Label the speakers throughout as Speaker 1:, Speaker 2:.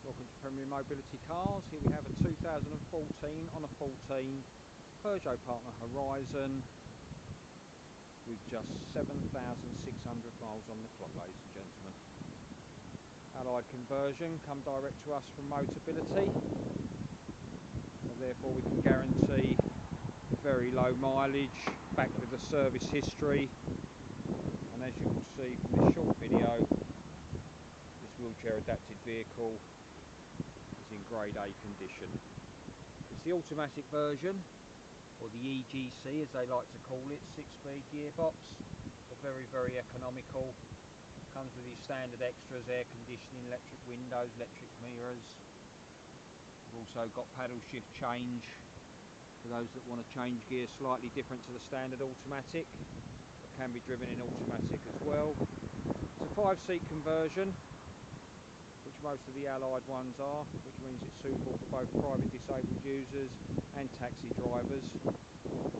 Speaker 1: Welcome to Premier Mobility Cars. Here we have a 2014 on a 14 Peugeot Partner Horizon with just 7,600 miles on the clock, ladies and gentlemen. Allied conversion come direct to us from Motability, and therefore we can guarantee very low mileage backed with a service history. And as you can see from this short video, this wheelchair adapted vehicle is in grade A condition. It's the automatic version, or the EGC as they like to call it, 6-speed gearbox, but very economical. Comes with your standard extras: air conditioning, electric windows, electric mirrors. We've also got paddle shift change for those that want to change gear slightly different to the standard automatic, but can be driven in automatic as well. It's a 5-seat conversion, which most of the Allied ones are, which means it's suitable for both private disabled users and taxi drivers.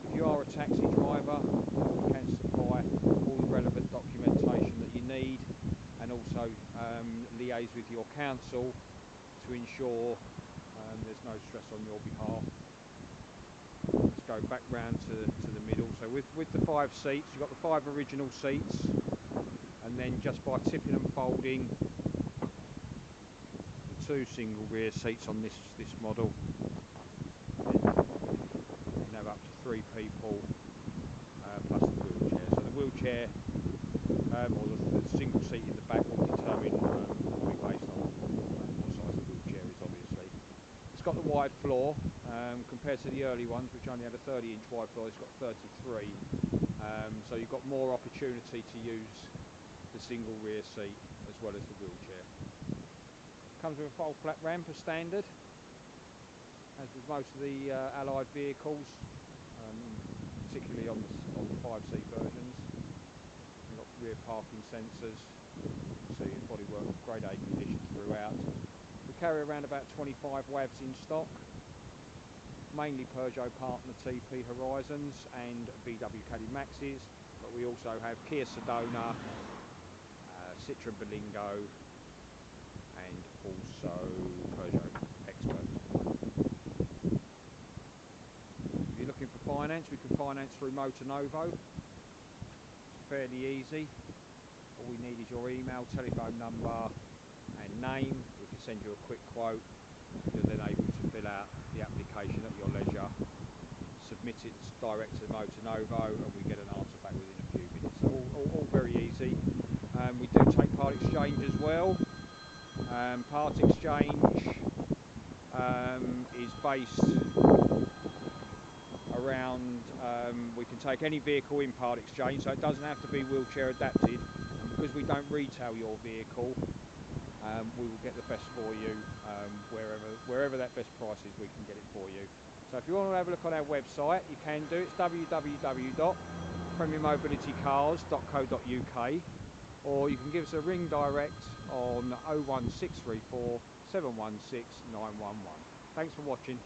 Speaker 1: If you are a taxi driver, we can supply all the relevant documentation that you need, and also liaise with your council to ensure there's no stress on your behalf. Let's go back round to the middle. So with the 5 seats, you've got the 5 original seats, and then just by tipping and folding the 2 single rear seats on this model, you can have up to 3 people plus the wheelchair. So the wheelchair or the single seat in the back will determine will be based on what size the wheelchair is, obviously. It's got the wide floor compared to the early ones, which only had a 30-inch wide floor. It's got 33, so you've got more opportunity to use the single rear seat as well as the wheelchair. Comes with a full flat ramp as standard, as with most of the Allied vehicles, particularly on the 5-seat versions. We've got rear parking sensors. You can see bodywork grade A condition throughout. We carry around about 25 WAVs in stock, mainly Peugeot Partner TP Horizons and VW Caddy Maxes, but we also have Kia Sedona, Citroen Berlingo, and also Peugeot Expert. If you're looking for finance, we can finance through Motornovo. It's fairly easy. All we need is your email, telephone number and name. We can send you a quick quote. You're then able to fill out the application at your leisure, submit it direct to Motornovo, and we get an answer back within a few minutes. So all very easy. We do take part exchange as well. Part exchange is based around, we can take any vehicle in part exchange, so it doesn't have to be wheelchair adapted, and because we don't retail your vehicle, we will get the best for you wherever that best price is. We can get it for you. So if you want to have a look on our website, you can do. It's www.premiermobilitycars.co.uk, or you can give us a ring direct on 01634 716 911. Thanks for watching.